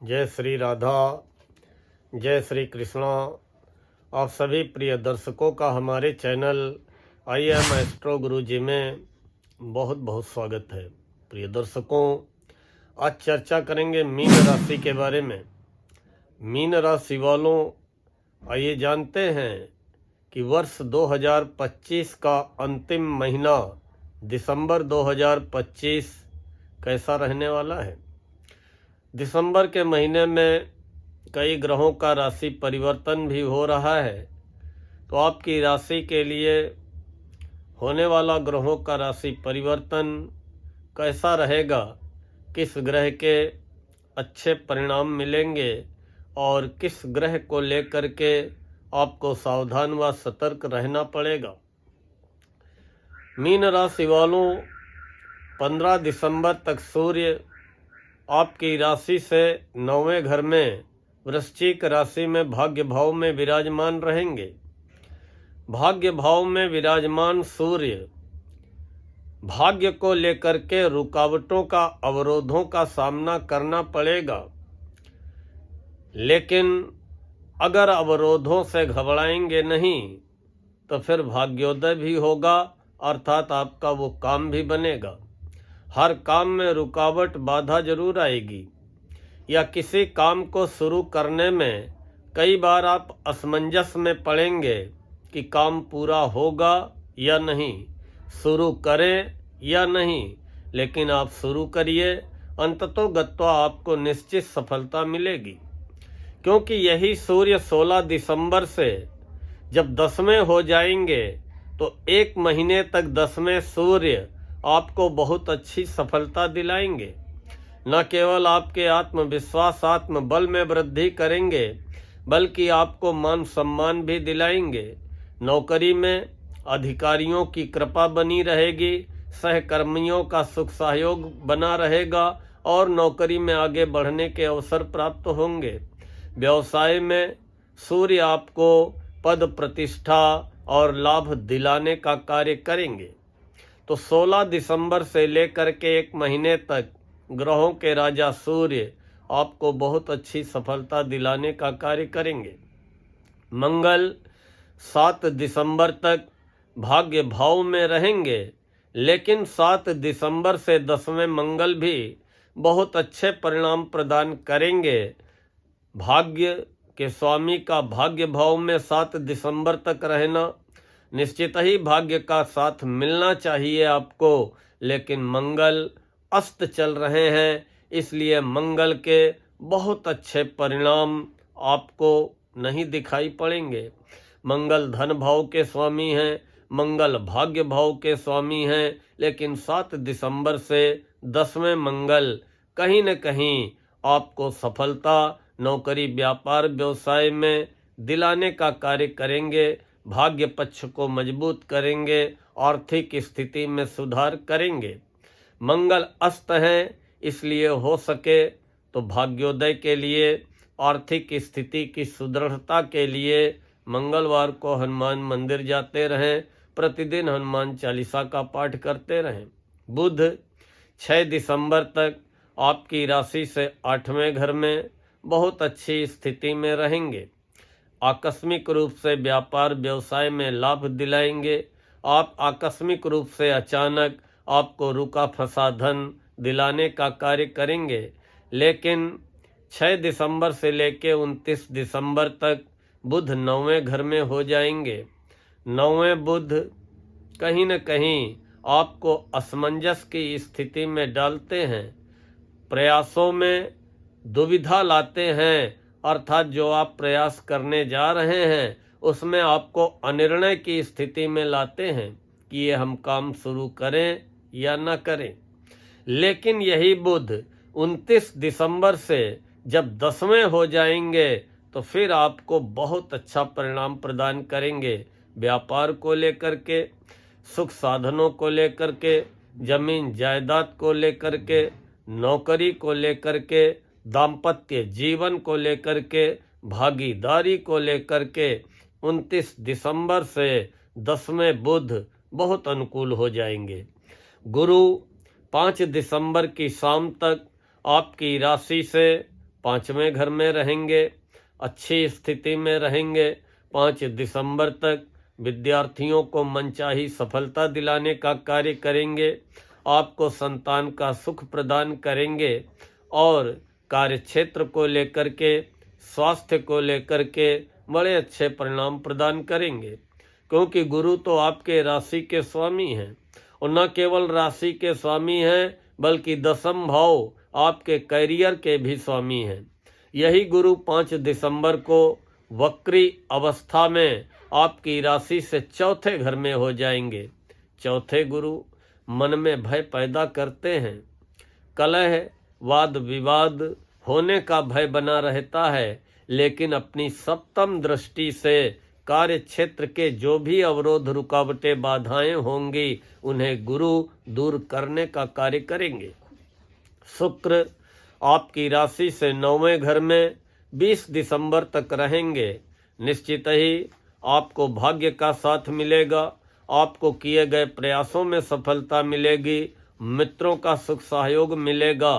जय श्री राधा, जय श्री कृष्णा। आप सभी प्रिय दर्शकों का हमारे चैनल आई एम एस्ट्रो गुरु जी में बहुत बहुत स्वागत है। प्रिय दर्शकों, आज चर्चा करेंगे मीन राशि के बारे में। मीन राशि वालों, आइए जानते हैं कि वर्ष 2025 का अंतिम महीना दिसंबर 2025 कैसा रहने वाला है। दिसंबर के महीने में कई ग्रहों का राशि परिवर्तन भी हो रहा है, तो आपकी राशि के लिए होने वाला ग्रहों का राशि परिवर्तन कैसा रहेगा, किस ग्रह के अच्छे परिणाम मिलेंगे और किस ग्रह को लेकर के आपको सावधान व सतर्क रहना पड़ेगा। मीन राशि वालों, 15 दिसंबर तक सूर्य आपकी राशि से 9वें घर में वृश्चिक राशि में भाग्य भाव में विराजमान रहेंगे। भाग्य भाव में विराजमान सूर्य भाग्य को लेकर के रुकावटों का, अवरोधों का सामना करना पड़ेगा, लेकिन अगर अवरोधों से घबराएंगे नहीं तो फिर भाग्योदय भी होगा, अर्थात आपका वो काम भी बनेगा। हर काम में रुकावट, बाधा जरूर आएगी, या किसी काम को शुरू करने में कई बार आप असमंजस में पड़ेंगे कि काम पूरा होगा या नहीं, शुरू करें या नहीं, लेकिन आप शुरू करिए, अंततोगत्वा आपको निश्चित सफलता मिलेगी। क्योंकि यही सूर्य 16 दिसंबर से जब 10वें हो जाएंगे तो 1 महीने तक 10वें सूर्य आपको बहुत अच्छी सफलता दिलाएंगे। न केवल आपके आत्मविश्वास, आत्मबल में वृद्धि करेंगे, बल्कि आपको मान सम्मान भी दिलाएंगे। नौकरी में अधिकारियों की कृपा बनी रहेगी, सहकर्मियों का सुख सहयोग बना रहेगा और नौकरी में आगे बढ़ने के अवसर प्राप्त होंगे। व्यवसाय में सूर्य आपको पद, प्रतिष्ठा और लाभ दिलाने का कार्य करेंगे। तो 16 दिसंबर से लेकर के 1 महीने तक ग्रहों के राजा सूर्य आपको बहुत अच्छी सफलता दिलाने का कार्य करेंगे। मंगल 7 दिसंबर तक भाग्य भाव में रहेंगे, लेकिन 7 दिसंबर से 10वें मंगल भी बहुत अच्छे परिणाम प्रदान करेंगे। भाग्य के स्वामी का भाग्य भाव में 7 दिसंबर तक रहना, निश्चित ही भाग्य का साथ मिलना चाहिए आपको, लेकिन मंगल अस्त चल रहे हैं, इसलिए मंगल के बहुत अच्छे परिणाम आपको नहीं दिखाई पड़ेंगे। मंगल धन भाव के स्वामी हैं, मंगल भाग्य भाव के स्वामी हैं, लेकिन 7 दिसंबर से 10वें मंगल कहीं न कहीं आपको सफलता नौकरी, व्यापार, व्यवसाय में दिलाने का कार्य करेंगे। भाग्य पक्ष को मजबूत करेंगे, आर्थिक स्थिति में सुधार करेंगे। मंगल अस्त हैं, इसलिए हो सके तो भाग्योदय के लिए, आर्थिक स्थिति की सुदृढ़ता के लिए मंगलवार को हनुमान मंदिर जाते रहें, प्रतिदिन हनुमान चालीसा का पाठ करते रहें। बुध 6 दिसंबर तक आपकी राशि से 8वें घर में बहुत अच्छी स्थिति में रहेंगे। आकस्मिक रूप से व्यापार व्यवसाय में लाभ दिलाएंगे। आप आकस्मिक रूप से अचानक आपको रुका फंसा धन दिलाने का कार्य करेंगे, लेकिन 6 दिसंबर से लेकर 29 दिसंबर तक बुध 9वें घर में हो जाएंगे। 9वें बुध कहीं न कहीं आपको असमंजस की स्थिति में डालते हैं, प्रयासों में दुविधा लाते हैं, अर्थात जो आप प्रयास करने जा रहे हैं उसमें आपको अनिर्णय की स्थिति में लाते हैं कि ये हम काम शुरू करें या न करें। लेकिन यही बुध 29 दिसंबर से जब 10वें हो जाएंगे तो फिर आपको बहुत अच्छा परिणाम प्रदान करेंगे। व्यापार को लेकर के, सुख साधनों को लेकर के, जमीन जायदाद को लेकर के, नौकरी को लेकर के, दाम्पत्य जीवन को लेकर के, भागीदारी को लेकर के 29 दिसंबर से 10वें बुध बहुत अनुकूल हो जाएंगे। गुरु 5 दिसंबर की शाम तक आपकी राशि से 5वें घर में रहेंगे, अच्छी स्थिति में रहेंगे। 5 दिसंबर तक विद्यार्थियों को मनचाही सफलता दिलाने का कार्य करेंगे, आपको संतान का सुख प्रदान करेंगे और कार्यक्षेत्र को लेकर के, स्वास्थ्य को लेकर के बड़े अच्छे परिणाम प्रदान करेंगे, क्योंकि गुरु तो आपके राशि के स्वामी हैं और न केवल राशि के स्वामी हैं बल्कि दशम भाव आपके कैरियर के भी स्वामी हैं। यही गुरु 5 दिसंबर को वक्री अवस्था में आपकी राशि से चौथे घर में हो जाएंगे। चौथे गुरु मन में भय पैदा करते हैं, कलह वाद विवाद होने का भय बना रहता है, लेकिन अपनी सप्तम दृष्टि से कार्य क्षेत्र के जो भी अवरोध रुकावटें बाधाएं होंगी उन्हें गुरु दूर करने का कार्य करेंगे। शुक्र आपकी राशि से 9वें घर में 20 दिसंबर तक रहेंगे। निश्चित ही आपको भाग्य का साथ मिलेगा, आपको किए गए प्रयासों में सफलता मिलेगी, मित्रों का सुख सहयोग मिलेगा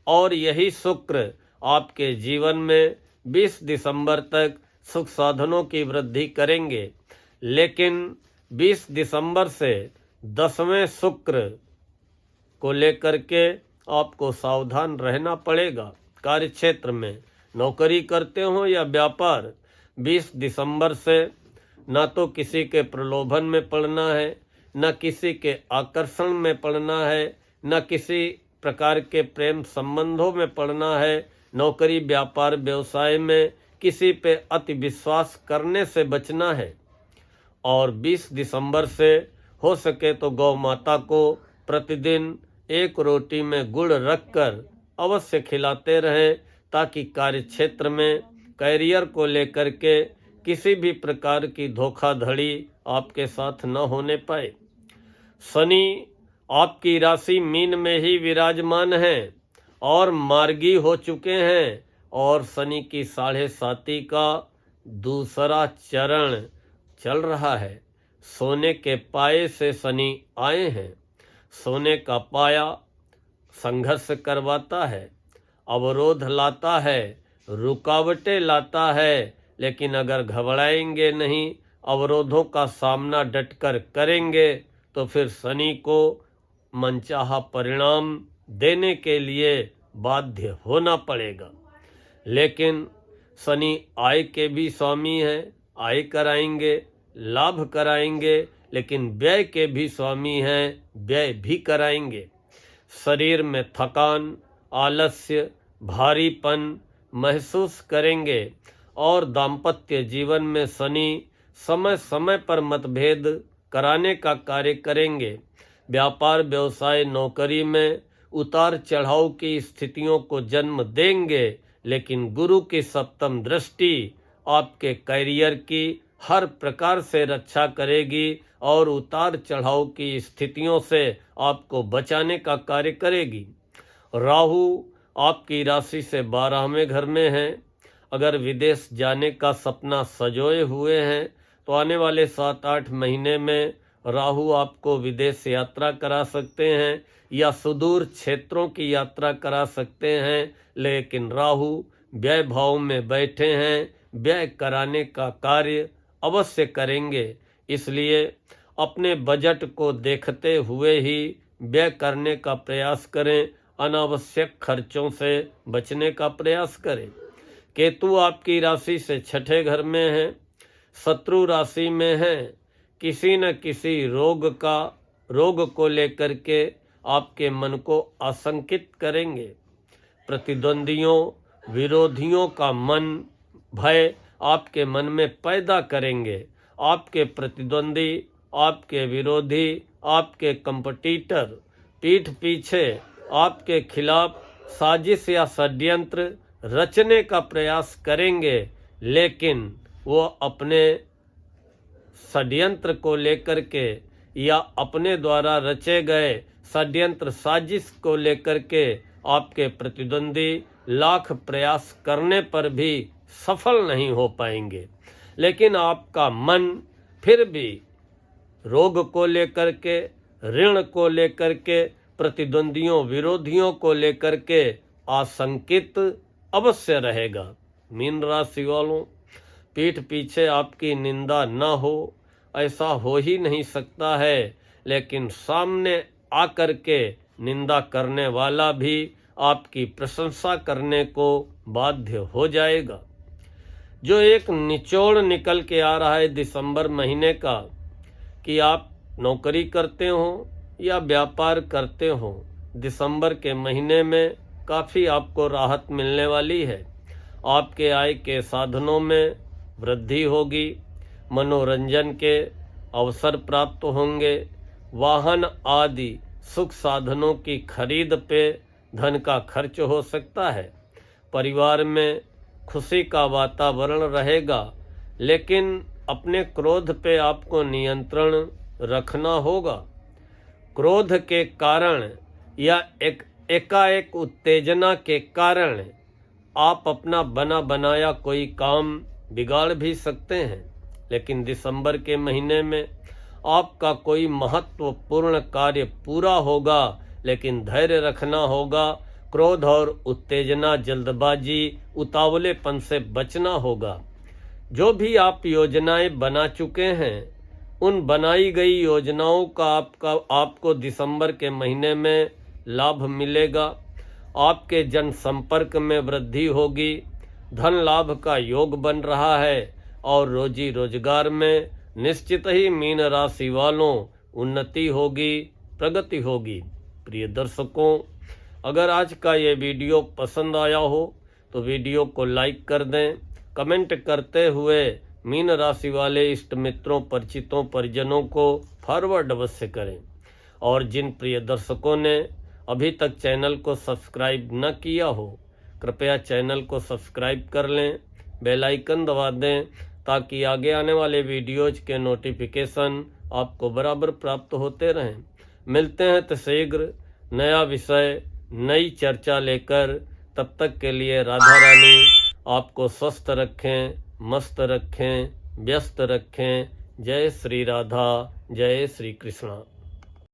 और यही शुक्र आपके जीवन में 20 दिसंबर तक सुख साधनों की वृद्धि करेंगे। लेकिन 20 दिसंबर से 10वें शुक्र को लेकर के आपको सावधान रहना पड़ेगा। कार्य क्षेत्र में नौकरी करते हो या व्यापार, 20 दिसंबर से न तो किसी के प्रलोभन में पड़ना है, न किसी के आकर्षण में पड़ना है, न किसी प्रकार के प्रेम संबंधों में पड़ना है। नौकरी व्यापार व्यवसाय में किसी पे अति विश्वास करने से बचना है। और 20 दिसंबर से हो सके तो गौ माता को प्रतिदिन एक रोटी में गुड़ रखकर अवश्य खिलाते रहें, ताकि कार्य क्षेत्र में कैरियर को लेकर के किसी भी प्रकार की धोखाधड़ी आपके साथ न होने पाए। शनि आपकी राशि मीन में ही विराजमान है और मार्गी हो चुके हैं और शनि की 7.5 का दूसरा चरण चल रहा है। सोने के पाये से शनि आए हैं। सोने का पाया संघर्ष करवाता है, अवरोध लाता है, रुकावटें लाता है, लेकिन अगर घबराएंगे नहीं, अवरोधों का सामना डटकर करेंगे तो फिर शनि को मनचाहा परिणाम देने के लिए बाध्य होना पड़ेगा। लेकिन शनि आय के भी स्वामी हैं, आय कराएंगे, लाभ कराएंगे, लेकिन व्यय के भी स्वामी हैं, व्यय भी कराएंगे। शरीर में थकान, आलस्य, भारीपन महसूस करेंगे और दाम्पत्य जीवन में शनि समय समय पर मतभेद कराने का कार्य करेंगे। व्यापार व्यवसाय नौकरी में उतार चढ़ाव की स्थितियों को जन्म देंगे, लेकिन गुरु की सप्तम दृष्टि आपके कैरियर की हर प्रकार से रक्षा करेगी और उतार चढ़ाव की स्थितियों से आपको बचाने का कार्य करेगी। राहु आपकी राशि से 12वें घर में है। अगर विदेश जाने का सपना सजोए हुए हैं तो आने वाले 7-8 महीने में राहु आपको विदेश यात्रा करा सकते हैं या सुदूर क्षेत्रों की यात्रा करा सकते हैं, लेकिन राहु व्यय भाव में बैठे हैं, व्यय कराने का कार्य अवश्य करेंगे। इसलिए अपने बजट को देखते हुए ही व्यय करने का प्रयास करें, अनावश्यक खर्चों से बचने का प्रयास करें। केतु आपकी राशि से 6ठे घर में है, शत्रु राशि में है। किसी न किसी रोग को लेकर के आपके मन को आशंकित करेंगे। प्रतिद्वंदियों विरोधियों का मन भय आपके मन में पैदा करेंगे। आपके प्रतिद्वंदी, आपके विरोधी, आपके कंपटीटर पीठ पीछे आपके खिलाफ साजिश या षड्यंत्र रचने का प्रयास करेंगे, लेकिन वो अपने षड्यंत्र को लेकर के या अपने द्वारा रचे गए षड्यंत्र साजिश को लेकर के आपके प्रतिद्वंदी लाख प्रयास करने पर भी सफल नहीं हो पाएंगे। लेकिन आपका मन फिर भी रोग को लेकर के, ऋण को लेकर के, प्रतिद्वंदियों विरोधियों को लेकर के आशंकित अवश्य रहेगा। मीन राशि वालों, पीठ पीछे आपकी निंदा न हो ऐसा हो ही नहीं सकता है, लेकिन सामने आकर के निंदा करने वाला भी आपकी प्रशंसा करने को बाध्य हो जाएगा। जो एक निचोड़ निकल के आ रहा है दिसंबर महीने का, कि आप नौकरी करते हो या व्यापार करते हो, दिसंबर के महीने में काफ़ी आपको राहत मिलने वाली है। आपके आय के साधनों में वृद्धि होगी, मनोरंजन के अवसर प्राप्त होंगे, वाहन आदि सुख साधनों की खरीद पे धन का खर्च हो सकता है। परिवार में खुशी का वातावरण रहेगा, लेकिन अपने क्रोध पे आपको नियंत्रण रखना होगा। क्रोध के कारण या एकाएक उत्तेजना के कारण आप अपना बना बनाया कोई काम बिगाड़ भी सकते हैं। लेकिन दिसंबर के महीने में आपका कोई महत्वपूर्ण कार्य पूरा होगा, लेकिन धैर्य रखना होगा। क्रोध और उत्तेजना, जल्दबाजी, उतावलेपन से बचना होगा। जो भी आप योजनाएं बना चुके हैं, उन बनाई गई योजनाओं का आपको दिसंबर के महीने में लाभ मिलेगा। आपके जनसंपर्क में वृद्धि होगी, धन लाभ का योग बन रहा है और रोजी रोजगार में निश्चित ही मीन राशि वालों उन्नति होगी, प्रगति होगी। प्रिय दर्शकों, अगर आज का ये वीडियो पसंद आया हो तो वीडियो को लाइक कर दें। कमेंट करते हुए मीन राशि वाले इष्ट मित्रों, परिचितों, परिजनों को फॉरवर्ड अवश्य करें। और जिन प्रिय दर्शकों ने अभी तक चैनल को सब्सक्राइब न किया हो, कृपया चैनल को सब्सक्राइब कर लें, बेल आइकन दबा दें, ताकि आगे आने वाले वीडियोज के नोटिफिकेशन आपको बराबर प्राप्त होते रहें। मिलते हैं तो शीघ्र नया विषय, नई चर्चा लेकर। तब तक के लिए राधा रानी आपको स्वस्थ रखें, मस्त रखें, व्यस्त रखें। जय श्री राधा, जय श्री कृष्णा।